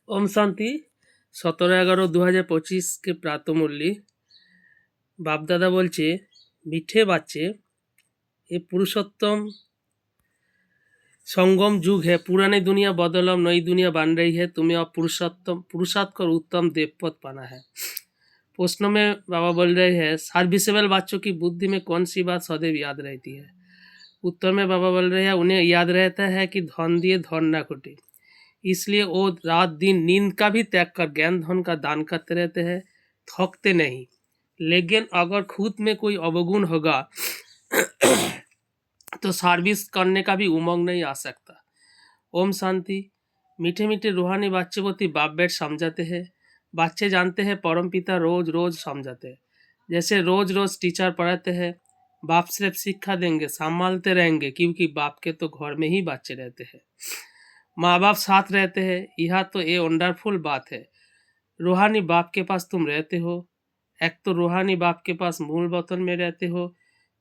ओम शांति 17/11/2025 के प्रातः मुरली बाप दादा बोलचे मीठे बच्चे ये पुरुषोत्तम संगम युग है। पुरानी दुनिया बदल अब नई दुनिया बन रही है। तुम्हें अब पुरुषार्थ कर उत्तम देवपद पाना है। प्रश्नों में बाबा बोल रहे हैं सर्विसेबल बच्चों की बुद्धि में कौन सी बात सदैव याद रहती है। उत्तर में बाबा बोल रहे हैं उन्हें याद रहता है कि धन दिए धन ना घटे, इसलिए वो रात दिन नींद का भी त्याग कर ज्ञान धन का दान करते रहते हैं, थकते नहीं। लेकिन अगर खुद में कोई अवगुण होगा तो सर्विस करने का भी उमंग नहीं आ सकता। ओम शांति। मीठे मीठे रूहानी बच्चे प्रति बाप बेट समझाते हैं। बच्चे जानते हैं परम पिता रोज रोज समझाते हैं। जैसे रोज रोज टीचर पढ़ाते हैं, बाप सिर्फ शिक्षा देंगे, संभालते रहेंगे, क्योंकि बाप के तो घर में ही बच्चे रहते हैं, माँ बाप साथ रहते हैं। यह तो ये वंडरफुल बात है। रूहानी बाप के पास तुम रहते हो। एक तो रूहानी बाप के पास मूल वतन में रहते हो,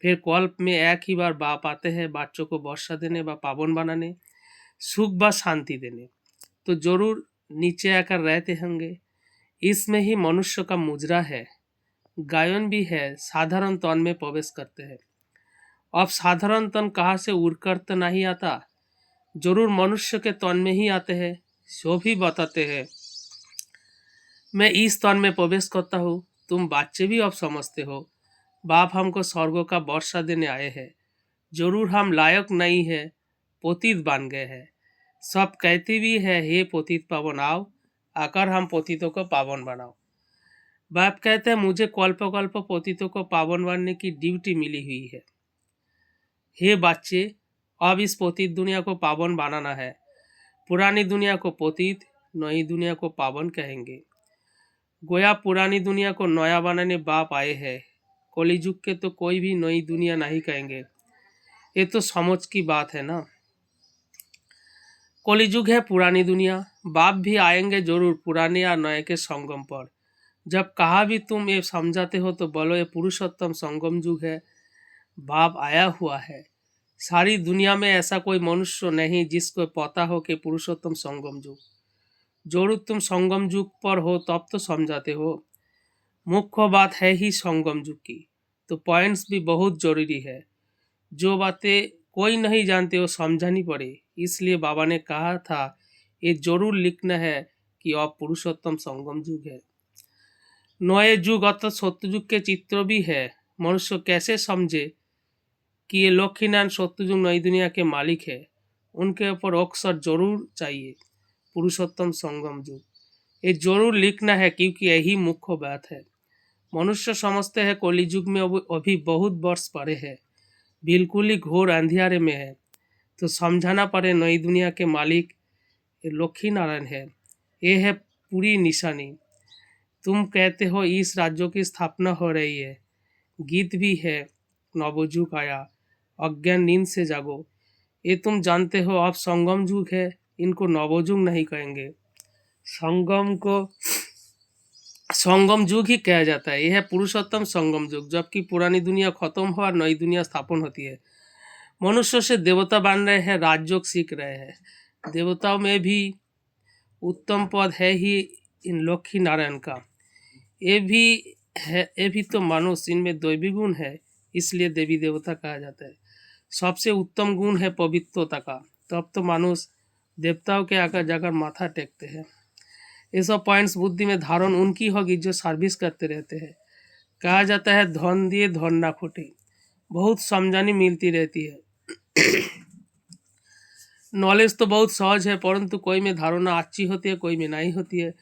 फिर कल्प में एक ही बार बाप आते हैं बच्चों को वर्षा देने व पावन बनाने, सुख व शांति देने। तो जरूर नीचे आकर रहते होंगे। इसमें ही मनुष्य का मुजरा है, गायन भी है। साधारण तन में प्रवेश करते हैं। अब साधारण तन कहाँ से उड़कर तो नहीं आता, जरूर मनुष्य के तन में ही आते हैं। सो भी बताते हैं मैं इस तन में प्रवेश करता हूँ। तुम बच्चे भी अब समझते हो बाप हमको स्वर्ग का वर्षा देने आए हैं। जरूर हम लायक नहीं है, पतित बन गए हैं। सब कहते भी है हे पतित पावन आओ, आकर हम पतितों को पावन बनाओ। बाप कहते हैं मुझे कल्प कल्प पतितों को पावन बनने की ड्यूटी मिली हुई है। हे बच्चे, अब इस पतित दुनिया को पावन बनाना है। पुरानी दुनिया को पतित, नई दुनिया को पावन कहेंगे। गोया पुरानी दुनिया को नया बनाने बाप आए हैं। कलियुग के तो कोई भी नई दुनिया नहीं कहेंगे। ये तो समझ की बात है ना। कलियुग है पुरानी दुनिया, बाप भी आएंगे जरूर पुराने या नए के संगम पर। जब कहा भी तुम ये समझाते हो तो बोलो ये पुरुषोत्तम संगम युग है, बाप आया हुआ है। सारी दुनिया में ऐसा कोई मनुष्य नहीं जिसको पता हो कि पुरुषोत्तम संगम युग। जरूर तुम संगम युग पर हो तब तो समझाते हो। मुख्य बात है ही संगम युग की, तो पॉइंट्स भी बहुत जरूरी है। जो बातें कोई नहीं जानते वो समझानी पड़े, इसलिए बाबा ने कहा था ये जरूर लिखना है कि अब पुरुषोत्तम संगम युग है। नए युग अर्थात सत्ययुग के चित्र भी है। मनुष्य कैसे समझे कि ये लक्ष्मीनारायण सत्ययुग नई दुनिया के मालिक है, उनके ऊपर अक्षर जरूर चाहिए पुरुषोत्तम संगम युग। ये जरूर लिखना है क्योंकि यही मुख्य बात है। मनुष्य समझते हैं कलियुग में अभी बहुत वर्ष पड़े हैं, बिल्कुल ही घोर अंधियारे में है, तो समझाना पड़े नई दुनिया के मालिक ये लक्ष्मी नारायण है। ये है पूरी निशानी। तुम कहते हो इस राज्यों की स्थापना हो रही है, गीत भी है नवयुग आया, अज्ञान नींद से जागो। ये तुम जानते हो अब संगम युग है, इनको नवयुग नहीं कहेंगे, संगम को संगम युग ही कहा जाता है। यह है पुरुषोत्तम संगम युग, जबकि पुरानी दुनिया खत्म हो और नई दुनिया स्थापन होती है। मनुष्य से देवता बन रहे हैं, राजयोग सीख रहे हैं। देवताओं में भी उत्तम पद है ही इन लक्ष्मी नारायण का। ये भी है, ये भी तो मनुष्य, इनमें दैवी गुण है, इसलिए देवी देवता कहा जाता है। सबसे उत्तम गुण है पवित्रता का, तब तो मनुष्य देवताओं के आकर जाकर माथा टेकते हैं। ये सब पॉइंट्स बुद्धि में धारण उनकी होगी जो सर्विस करते रहते हैं। कहा जाता है धन दिए धन ना खोटे, बहुत समझानी मिलती रहती है। नॉलेज तो बहुत सहज है, परंतु कोई में धारणा अच्छी होती है, कोई में नहीं होती है।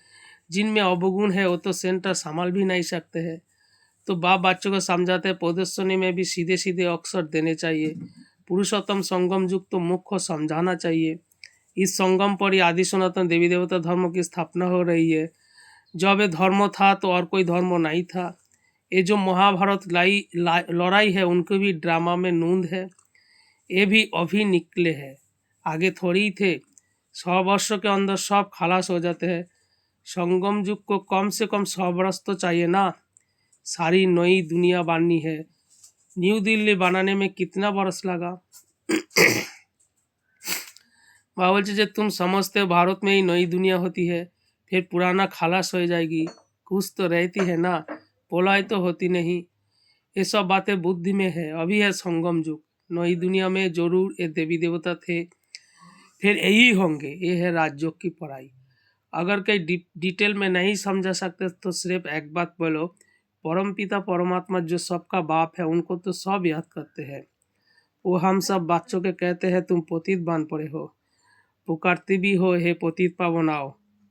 जिनमें अवगुण है वो तो सेंटर संभाल भी नहीं सकते हैं। तो बाप बच्चों को समझाते हैं प्रदर्शनी में भी सीधे सीधे अक्षर देने चाहिए। पुरुषोत्तम संगम युग तो मुख्य समझाना चाहिए। इस संगम पर ही आदि सनातन देवी देवता धर्म की स्थापना हो रही है। जब ये धर्म था तो और कोई धर्म नहीं था। ये जो महाभारत लड़ाई है उनके भी ड्रामा में नूंद है। ये भी अभी निकले हैं, आगे थोड़ी ही थे। 100 वर्षों के अंदर सब खलास हो जाते हैं। संगम युग को कम से कम 100 वर्ष तो चाहिए ना। सारी नई दुनिया बननी है। न्यू दिल्ली बनाने में कितना बरस लगा। बाबा बोलছে যে तुम समझते हो भारत में ही नई दुनिया होती है, फिर पुराना खालास हो जाएगी, कुछ तो रहती है ना, पोलाई तो होती नहीं। ये सब बातें बुद्धि में है, अभी है संगम युग। नई दुनिया में जरूर ये देवी देवता थे, फिर यही होंगे। ये है राजयोग की पढ़ाई। अगर कहीं डिटेल में नहीं समझा सकते तो सिर्फ एक बात बोलो, परम पिता परमात्मा जो सबका बाप है उनको तो सब याद करते हैं। वो हम सब बच्चों के कहते हैं तुम पतित बन पड़े हो, पुकारते भी हो हे पतित पावन आओ।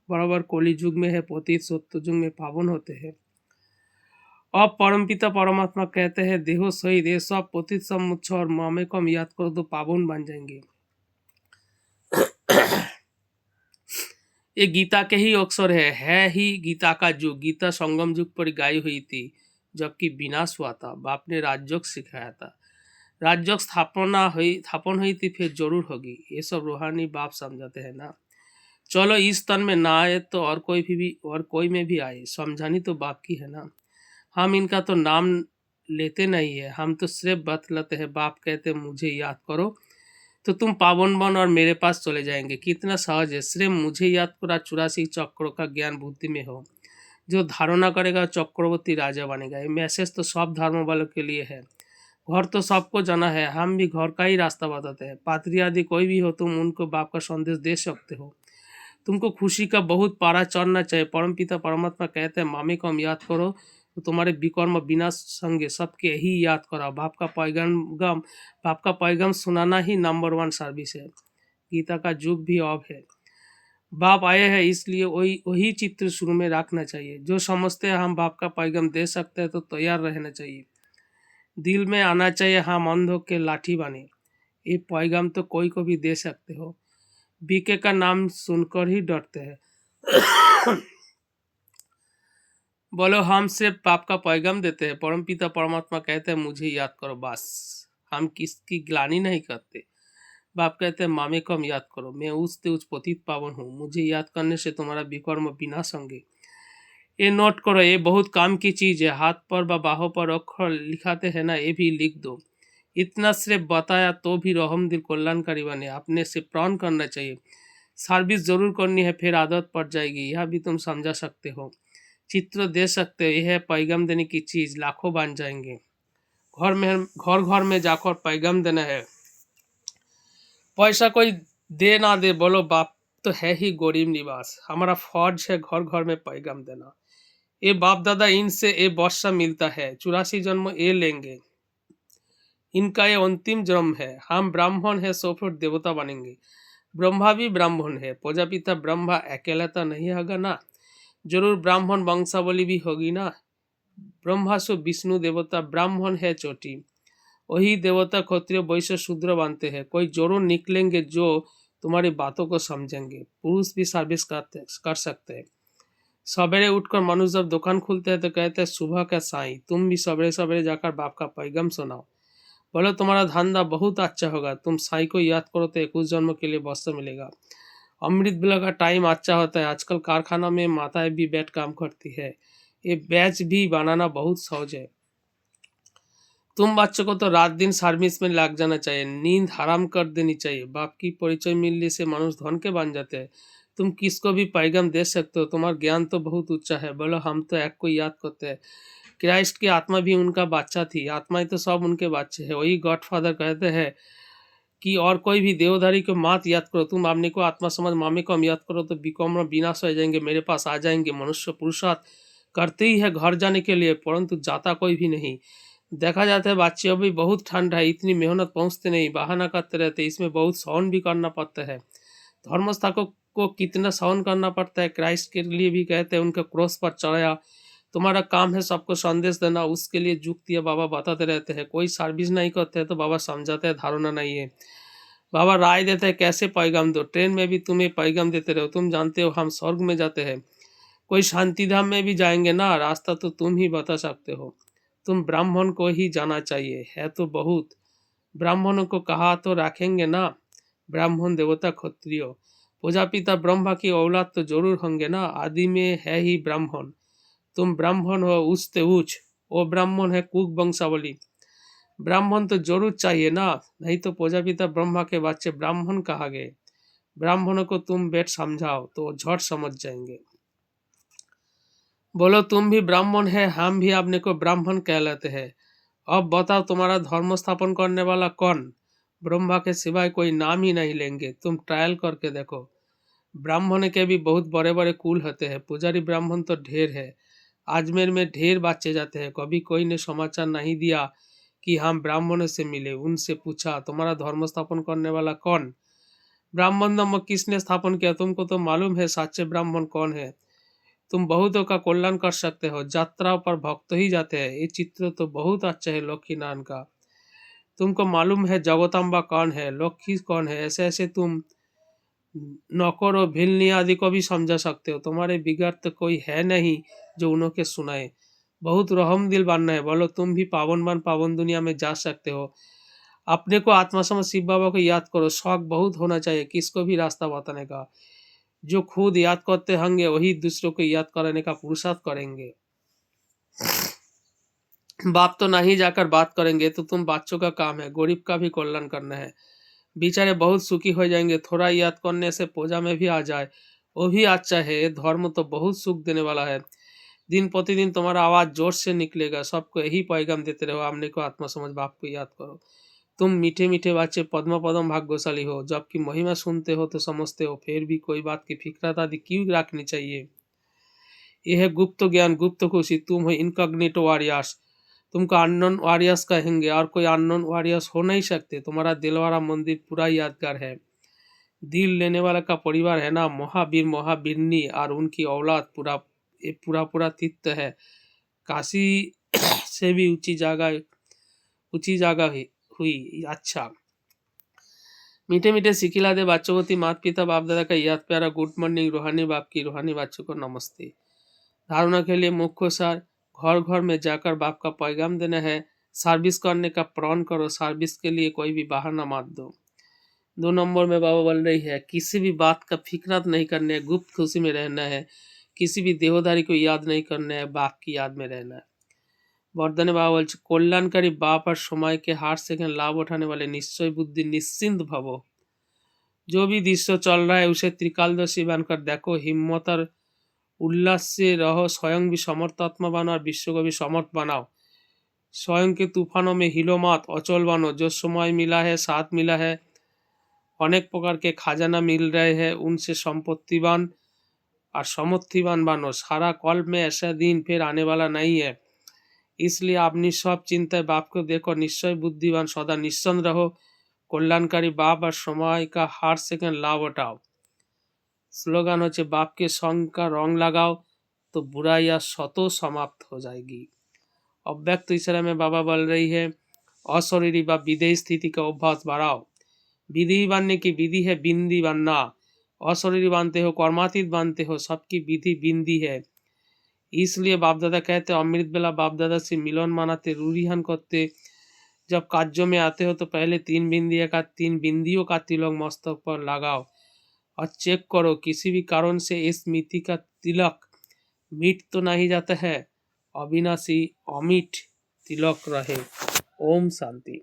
बराबर कली युग में है पतित, सत्य युग में पावन होते हैं। अब परमपिता परमात्मा कहते हैं देहो सहित ये सब पतित सब मुझ और मामे को हम याद करो तो पावन बन जाएंगे। ये गीता के ही अक्षर है ही गीता का युग। गीता संगम युग पर गाई हुई थी जबकि विनाश हुआ था। बाप ने राजयोग सिखाया था, राजयोग स्थापन हुई थी, फिर जरूर होगी। ये सब रूहानी बाप समझाते हैं ना। चलो इस तन में ना आए तो और कोई में भी आए, समझानी तो बाप की है ना। हम इनका तो नाम लेते नहीं है, हम तो सिर्फ बतलाते हैं। बाप कहते मुझे याद करो तो तुम पावन बन और मेरे पास चले जाएंगे। कितना सहज है, सिर्फ मुझे याद करा 84 चक्रों का ज्ञान बुद्धि में हो। जो धारणा करेगा चक्रवर्ती राजा बनेगा। ये मैसेज तो सब धर्म वालों के लिए है। घर तो सबको जाना है, हम भी घर का ही रास्ता बताते हैं। पात्री आदि कोई भी हो तुम उनको बाप का संदेश दे सकते हो। तुमको खुशी का बहुत पारा चढ़ना चाहिए। परमपिता परमात्मा कहते हैं मामी को हम याद करो तो तुम्हारे विकर्म विनाश संगे सबके ही याद करो। बाप का पैगाम सुनाना ही नंबर 1 सर्विस है। गीता का युग भी अब है, बाप आए हैं, इसलिए वही वही चित्र शुरू में रखना चाहिए। जो समझते हैं हम बाप का पैगाम दे सकते हैं तो तैयार रहना चाहिए। दिल में आना चाहिए हम अंधों के लाठी बने। ये पैगाम तो कोई को भी दे सकते हो। बीके का नाम सुनकर ही डरते हैं। बोलो हम सिर्फ बाप का पैगाम देते हैं। परमपिता परमात्मा कहते हैं मुझे याद करो बस। हम किसकी ग्लानि नहीं करते। बाप कहते हैं मामे को हम याद करो, मैं उच्च उच्च पतित पावन हूँ। मुझे याद करने से तुम्हारा विकर्म विनाश होंगे। ये नोट करो, ये बहुत काम की चीज है। हाथ पर व बाहों पर अक्षर लिखाते हैं ना, ये भी लिख दो। इतना सिर्फ बताया तो भी रहम दिल कल्याणकारी बने। अपने से प्राण करना चाहिए। सर्विस जरूर करनी है, फिर आदत पड़ जाएगी। यह भी तुम समझा सकते हो, चित्र दे सकते हो। यह है पैगाम देने की चीज, लाखों बन जाएंगे। घर में जाकर पैगाम देना है। पैसा कोई दे ना दे, बोलो बाप तो है ही गरीब निवास। हमारा फर्ज है घर घर में पैगाम देना। ये बाप दादा इनसे ये वर्षा मिलता है, 84 जन्म ये लेंगे। इनका ये अंतिम जन्म है। हम ब्राह्मण है सो फिर देवता बनेंगे। ब्रह्मा भी ब्राह्मण है, प्रजापिता ब्रह्मा अकेला तो नहीं होगा ना, जरूर ब्राह्मण वंशावली भी होगी ना। ब्रह्मा सो विष्णु देवता, ब्राह्मण है चोटी। वही देवता क्षत्रिय वैश्य शूद्र बनते हैं। कोई जरूर निकलेंगे जो तुम्हारी बातों को समझेंगे। पुरुष भी सर्विस कर सकते हैं। सवेरे उठकर मनुष्य जब दुकान खुलते हैं तो कहते हैं सुबह का साईं। तुम भी सवेरे सवेरे जाकर बाप का पैगाम सुनाओ। बोलो तुम्हारा धंधा बहुत अच्छा होगा। तुम साईं को याद करो तो 21 जन्म के लिए वस्त्र मिलेगा। अमृत बेला का टाइम अच्छा होता है। आजकल कारखाना में माताएं भी बैठ काम करती है। ये बैच भी बनाना बहुत सहज है। तुम बच्चों को तो रात दिन सर्विस में लग जाना चाहिए, नींद हराम कर देनी चाहिए। बाप की परिचय मिलने से मनुष्य धन के बन जाते हैं। तुम किसको भी पैगाम दे सकते हो, तुम्हारा ज्ञान तो बहुत ऊंचा है। बोलो हम तो एक को याद करते हैं। क्राइस्ट की आत्मा भी उनका बच्चा थी, आत्माएं तो सब उनके बच्चे हैं। वही गॉडफादर कहते हैं कि और कोई भी देवधारी को मत याद करो। तुम अपने को आत्मा समझ मामे को हम याद करो तो विकर्म विनाश हो जाएंगे, मेरे पास आ जाएंगे। मनुष्य पुरुषार्थ करते ही है घर जाने के लिए, परंतु जाता कोई भी नहीं। देखा जाता है बच्चे अभी बहुत ठंड है, इतनी मेहनत पहुंचते नहीं, बहाना करते रहते। इसमें बहुत सहन भी करना पड़ता है। धर्मस्थापकों को कितना सहन करना पड़ता है। क्राइस्ट के लिए भी कहते हैं उनके क्रॉस पर चढ़ाया। तुम्हारा काम है सबको संदेश देना, उसके लिए जुक्तियाँ बाबा बताते रहते हैं। कोई सर्विस नहीं करते हैं तो बाबा समझाते हैं धारणा नहीं है। बाबा राय देते हैं कैसे पैगाम दो। ट्रेन में भी तुम्हें पैगाम देते रहो। तुम जानते हो हम स्वर्ग में जाते हैं, कोई शांति धाम में भी जाएंगे ना, रास्ता तो तुम ही बता सकते हो। तुम ब्राह्मण को ही जाना चाहिए, है तो बहुत। ब्राह्मणों को कहा तो रखेंगे ना। ब्राह्मण देवता क्षत्रिय प्रजापिता ब्रह्मा की औलाद तो जरूर होंगे ना, आदि में है ही ब्राह्मण। तुम ब्राह्मण हो उच्च उच्च, वो ब्राह्मण है कुक वंशावली। ब्राह्मण तो जरूर चाहिए ना, नहीं तो प्रजापिता ब्रह्मा के बच्चे ब्राह्मण कहा गए। ब्राह्मणों को तुम बैठ समझाओ तो झट समझ जाएंगे। बोलो तुम भी ब्राह्मण है, हम भी अपने को ब्राह्मण कहलाते हैं। अब बताओ तुम्हारा धर्म स्थापन करने वाला कौन? ब्रह्मा के सिवाय कोई नाम ही नहीं लेंगे, तुम ट्रायल करके देखो। ब्राह्मण के भी बहुत बड़े बड़े कुल होते हैं, पुजारी ब्राह्मण तो ढेर है। अजमेर में ढेर बच्चे जाते हैं, कभी कोई ने समाचार नहीं दिया कि हम ब्राह्मणों से मिले। उनसे पूछा तुम्हारा धर्म स्थापन करने वाला कौन? ब्राह्मण धर्म किसने स्थापन किया? तुमको तो मालूम है सच्चे ब्राह्मण कौन है। तुम बहुतों का कल्याण कर सकते हो, यात्राओं पर भक्त ही जाते हैं। ये चित्र तो बहुत अच्छा है लक्ष्मी नारायण का। तुमको मालूम है जगदम्बा कौन है, लक्ष्मी कौन है। ऐसे ऐसे तुम नौकर और भिलनी आदि को भी समझा सकते हो। तुम्हारे बिगड़ तो कोई है नहीं जो उन्होंने सुनाए। बहुत रहम दिल बनना है। बोलो तुम भी पावन दुनिया में जा सकते हो। अपने को आत्मा समझ शिव बाबा को याद करो। शौक बहुत होना चाहिए किसको भी रास्ता बताने का। जो खुद याद करते होंगे वही दूसरों को याद कराने का पुरुषार्थ करेंगे। बाप तो नहीं जाकर बात करेंगे तो तुम बच्चों का काम है, गरीब का भी कल्याण करना है। बेचारे बहुत सुखी हो जाएंगे, थोड़ा याद करने से पूजा में भी आ जाए वो भी अच्छा है। ये धर्म तो बहुत सुख देने वाला है। दिन प्रतिदिन तुम्हारा आवाज जोर से निकलेगा। सबको यही पैगाम देते रहो, आपने को आत्मा समझ बाप को याद करो। तुम मीठे मीठे बच्चे पद्म पदम भाग्यशाली हो, जबकि महिमा सुनते हो तो समझते हो, फिर भी कोई बात की फिक्र आदि क्यों रखनी चाहिए। यह है गुप्त ज्ञान, गुप्त खुशी। तुम हो इनकॉग्निटो वॉरियर्स। तुमको अननोन वॉरियर्स कहेंगे और कोई अननोन वॉरियर्स हो नहीं सकते। तुम्हारा दिलवाड़ा मंदिर पूरा यादगार है। दिल लेने वाला का परिवार है ना, महावीर महावीरनी और उनकी औलाद पूरा ये पूरा तीर्थ है। काशी से भी ऊंची जगह हुई। अच्छा, मीठे मीठे सिखिला दे बच्चों को माता पिता बाप दादा का याद प्यारा गुड मॉर्निंग। रूहानी बाप की रूहानी बच्चों को नमस्ते। धारणा के लिए मुख्य सार, घर घर में जाकर बाप का पैगाम देना है। सर्विस करने का प्रण करो, सर्विस के लिए कोई भी बहाना मत दो। 2 नंबर में बाबा बोल रही है किसी भी बात का फिक्र नहीं करना है, गुप्त खुशी में रहना है। किसी भी देवदारी को याद नहीं करना है, बाप की याद में रहना है। বর্ধনে বাবা বলছে কল্যাণকারী বাপ আর সময়কে हार सेकंड लाभ उठाने वाले निश्चय बुद्धि निश्चिंत भवो। जो भी दृश्य चल रहा है उसे त्रिकालदर्शी बनकर देखो, हिम्मत और उल्लास से रहो। स्वयं भी समर्थात्मा बनो और विश्व को भी समर्थ बनाओ। स्वयं के तूफानों में हिलो मत, अचल बनो। जो समय मिला है, साथ मिला है, अनेक प्रकार के खजाना मिल रहे हैं, उनसे संपत्तिवान और समर्थिवान बनो। सारा कल्प में ऐसा दिन फिर आने वाला नहीं है, इसलिए अपनी सब चिंताएं बाप को देखो। निश्चय बुद्धिमान सदा निश्चंद रहो। कल्याणकारी बाप और समय का हर सेकंड लाभ उठाओ। स्लोगान होचे बाप के संग का रंग लगाओ तो बुराइयां स्वतः समाप्त हो जाएगी। अव्यक्त इशारा में बाबा बोल रही है अशरीरी व विधेय स्थिति का अभ्यास बढ़ाओ। विधि बनने की विधि है बिंदी बनना। अशरीरी बनते हो, कर्मातीत बनते हो, सबकी विधि बिंदी है। इसलिए बाप दादा कहते अमृत बेला बाप दादा से मिलन मानाते, रूढ़िहान करते। जब कार्यों में आते हो तो पहले 3 बिंदियों का तिलक मस्तक पर लगाओ और चेक करो किसी भी कारण से इस मिति का तिलक मिट तो नहीं जाता है। अविनाशी अमिट तिलक रहे। ओम शांति।